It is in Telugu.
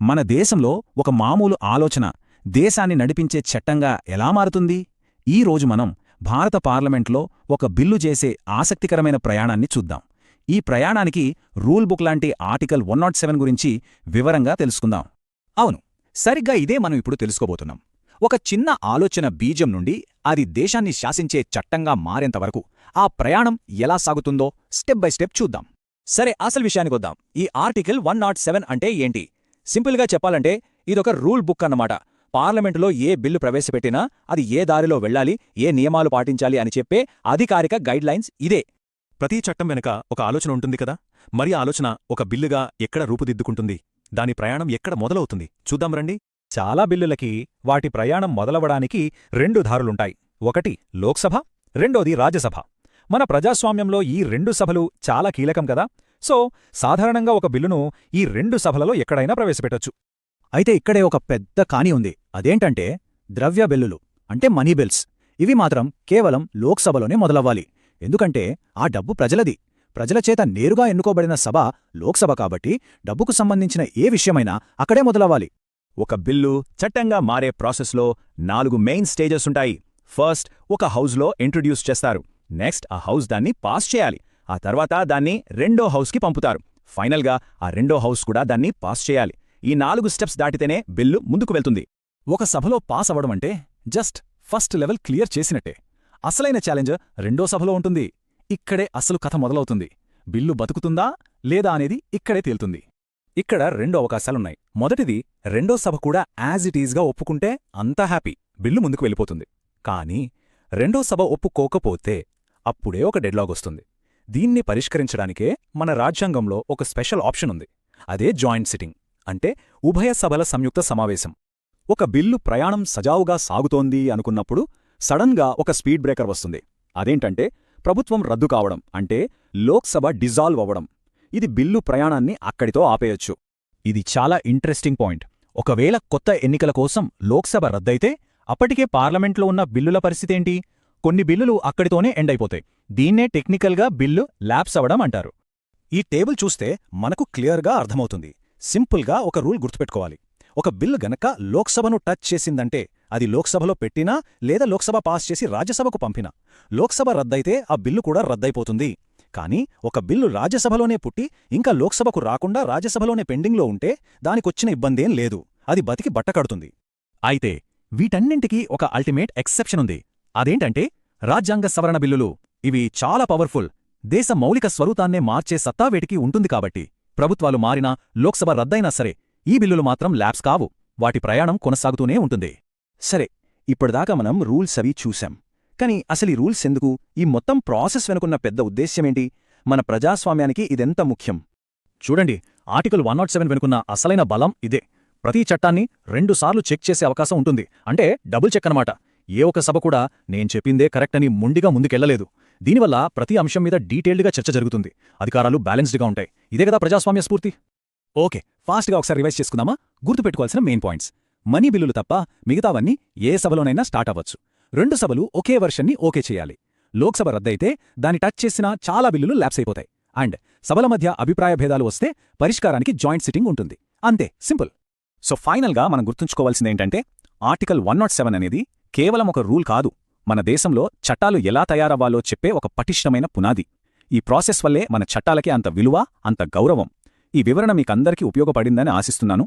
మన దేశంలో ఒక మామూలు ఆలోచన దేశాన్ని నడిపించే చట్టంగా ఎలా మారుతుంది? ఈ రోజు మనం భారత పార్లమెంట్లో ఒక బిల్లు చేసే ఆసక్తికరమైన ప్రయాణాన్ని చూద్దాం. ఈ ప్రయాణానికి రూల్ బుక్ లాంటి ఆర్టికల్ 107 గురించి వివరంగా తెలుసుకుందాం. అవును, సరిగ్గా ఇదే మనం ఇప్పుడు తెలుసుకోబోతున్నాం. ఒక చిన్న ఆలోచన బీజం నుండి అది దేశాన్ని శాసించే చట్టంగా మారేంతవరకు ఆ ప్రయాణం ఎలా సాగుతుందో స్టెప్ బై స్టెప్ చూద్దాం. సరే, అసలు విషయానికొద్దాం. ఈ ఆర్టికల్ 107 అంటే ఏంటి? సింపుల్గా చెప్పాలంటే ఇదొక రూల్ బుక్ అన్నమాట. పార్లమెంటులో ఏ బిల్లు ప్రవేశపెట్టినా అది ఏ దారిలో వెళ్ళాలి, ఏ నియమాలు పాటించాలి అని చెప్పే అధికారిక గైడ్లైన్స్ ఇదే. ప్రతి చట్టం వెనక ఒక ఆలోచన ఉంటుంది కదా, మరి ఆలోచన ఒక బిల్లుగా ఎక్కడ రూపుదిద్దుకుంటుంది, దాని ప్రయాణం ఎక్కడ మొదలవుతుంది చూద్దాం రండి. చాలా బిల్లులకి వాటి ప్రయాణం మొదలవడానికి 2 దారులుంటాయి. ఒకటి లోక్సభ, రెండోది రాజ్యసభ. మన ప్రజాస్వామ్యంలో ఈ 2 సభలు చాలా కీలకం కదా. సో సాధారణంగా ఒక బిల్లును ఈ 2 సభలలో ఎక్కడైనా ప్రవేశపెట్టొచ్చు. అయితే ఇక్కడే ఒక పెద్ద కాని ఉంది. అదేంటంటే ద్రవ్య బిల్లులు, అంటే మనీ బిల్స్. ఇవి మాత్రం కేవలం లోక్సభలోనే మొదలవ్వాలి. ఎందుకంటే ఆ డబ్బు ప్రజలది. ప్రజలచేత నేరుగా ఎన్నుకోబడిన సభ లోక్సభ కాబట్టి డబ్బుకు సంబంధించిన ఏ విషయమైనా అక్కడే మొదలవ్వాలి. ఒక బిల్లు చట్టంగా మారే ప్రాసెస్లో 4 మెయిన్ స్టేజెస్ ఉంటాయి. ఫస్ట్ ఒక హౌస్లో ఇంట్రడ్యూస్ చేస్తారు. నెక్స్ట్ ఆ హౌస్ దాన్ని పాస్ చేయాలి. ఆ తర్వాత దాన్ని రెండో హౌస్కి పంపుతారు. ఫైనల్గా ఆ రెండో హౌస్ కూడా దాన్ని పాస్ చేయాలి. ఈ 4 స్టెప్స్ దాటితేనే బిల్లు ముందుకు వెళ్తుంది. ఒక సభలో పాస్ అవడమంటే జస్ట్ ఫస్ట్ లెవెల్ క్లియర్ చేసినట్టే. అసలైన ఛాలెంజ్ రెండో సభలో ఉంటుంది. ఇక్కడే అసలు కథ మొదలవుతుంది. బిల్లు బతుకుతుందా లేదా అనేది ఇక్కడే తేలుతుంది. ఇక్కడ 2 అవకాశాలున్నాయి. మొదటిది, రెండో సభ కూడా యాజ్ ఇట్ ఈజ్గా ఒప్పుకుంటే అంతా హ్యాపీ, బిల్లు ముందుకు వెళ్ళిపోతుంది. కానీ రెండో సభ ఒప్పుకోకపోతే అప్పుడే ఒక డెడ్లాగ్ వస్తుంది. దీన్ని పరిష్కరించడానికే మన రాజ్యాంగంలో ఒక స్పెషల్ ఆప్షన్ ఉంది. అదే జాయింట్ సిట్టింగ్, అంటే ఉభయ సభల సంయుక్త సమావేశం. ఒక బిల్లు ప్రయాణం సజావుగా సాగుతోంది అనుకున్నప్పుడు సడన్గా ఒక స్పీడ్ బ్రేకర్ వస్తుంది. అదేంటంటే ప్రభుత్వం రద్దు కావడం, అంటే లోక్సభ డిజాల్వ్ అవ్వడం. ఇది బిల్లు ప్రయాణాన్ని అక్కడితో ఆపేయొచ్చు. ఇది చాలా ఇంట్రెస్టింగ్ పాయింట్. ఒకవేళ కొత్త ఎన్నికల కోసం లోక్సభ రద్దయితే అప్పటికే పార్లమెంట్లో ఉన్న బిల్లుల పరిస్థితేంటి? కొన్ని బిల్లులు అక్కడితోనే ఎండ్ అయిపోతాయి. దీన్నే టెక్నికల్గా బిల్లు ల్యాప్స్ అవడం అంటారు. ఈ టేబుల్ చూస్తే మనకు క్లియర్గా అర్థమవుతుంది. సింపుల్గా ఒక రూల్ గుర్తుపెట్టుకోవాలి. ఒక బిల్లు గనక లోక్సభను టచ్ చేసిందంటే అది లోక్సభలో పెట్టినా లేదా లోక్సభ పాస్ చేసి రాజ్యసభకు పంపినా లోక్సభ రద్దయితే ఆ బిల్లు కూడా రద్దయిపోతుంది. కానీ ఒక బిల్లు రాజ్యసభలోనే పుట్టి ఇంకా లోక్సభకు రాకుండా రాజ్యసభలోనే పెండింగ్లో ఉంటే దానికొచ్చిన ఇబ్బందేం లేదు, అది బతికి బట్టకడుతుంది. అయితే వీటన్నింటికీ ఒక అల్టిమేట్ ఎక్సెప్షన్ ఉంది. అదేంటంటే రాజ్యాంగ సవరణ బిల్లులు. ఇవి చాలా పవర్ఫుల్. దేశ మౌలిక స్వరూపాన్నే మార్చే సత్తా వేటికి ఉంటుంది కాబట్టి ప్రభుత్వాలు మారినా లోక్సభ రద్దయినా సరే ఈ బిల్లులు మాత్రం ల్యాప్స్ కావు. వాటి ప్రయాణం కొనసాగుతూనే ఉంటుంది. సరే, ఇప్పటిదాకా మనం రూల్స్ అవి చూశాం. కానీ అసలు ఈ రూల్స్ ఎందుకు? ఈ మొత్తం ప్రాసెస్ వెనుకున్న పెద్ద ఉద్దేశ్యమేంటి? మన ప్రజాస్వామ్యానికి ఇదెంత ముఖ్యం? చూడండి, ఆర్టికల్ 107 వెనుకున్న అసలైన బలం ఇదే. ప్రతి చట్టాన్ని 2 సార్లు చెక్ చేసే అవకాశం ఉంటుంది. అంటే డబుల్ చెక్ అన్నమాట. ఏ ఒక్క సభ కూడా నేను చెప్పిందే కరెక్ట్ అని మొండిగా ముందుకెళ్లలేదు. దీనివల్ల ప్రతి అంశం మీద డీటెయిల్డ్గా చర్చ జరుగుతుంది. అధికారాలు బ్యాలెన్స్డ్గా ఉంటాయి. ఇదే కదా ప్రజాస్వామ్య స్ఫూర్తి. ఓకే, ఫాస్ట్గా ఒకసారి రివైజ్ చేసుకుందామా? గుర్తుపెట్టుకోవాల్సిన మెయిన్ పాయింట్స్. మనీ బిల్లులు తప్ప మిగతావన్నీ ఏ సభలోనైనా స్టార్ట్ అవ్వచ్చు. 2 సభలు ఒకే వర్షన్ని ఓకే చేయాలి. లోక్సభ రద్దయితే దాన్ని టచ్ చేసిన చాలా బిల్లులు ల్యాప్స్ అయిపోతాయి. అండ్ సభల మధ్య అభిప్రాయ భేదాలు వస్తే పరిష్కారానికి జాయింట్ సిట్టింగ్ ఉంటుంది. అంతే, సింపుల్. సో ఫైనల్గా మనం గుర్తుంచుకోవాల్సిందేంటంటే ఆర్టికల్ 107 అనేది కేవలం ఒక రూల్ కాదు, మన దేశంలో చట్టాలు ఎలా తయారవ్వాలో చెప్పే ఒక పటిష్టమైన పునాది. ఈ ప్రాసెస్ వల్లే మన చట్టాలకే అంత విలువ, అంత గౌరవం. ఈ వివరణ మీకందరికీ ఉపయోగపడిందని ఆశిస్తున్నాను.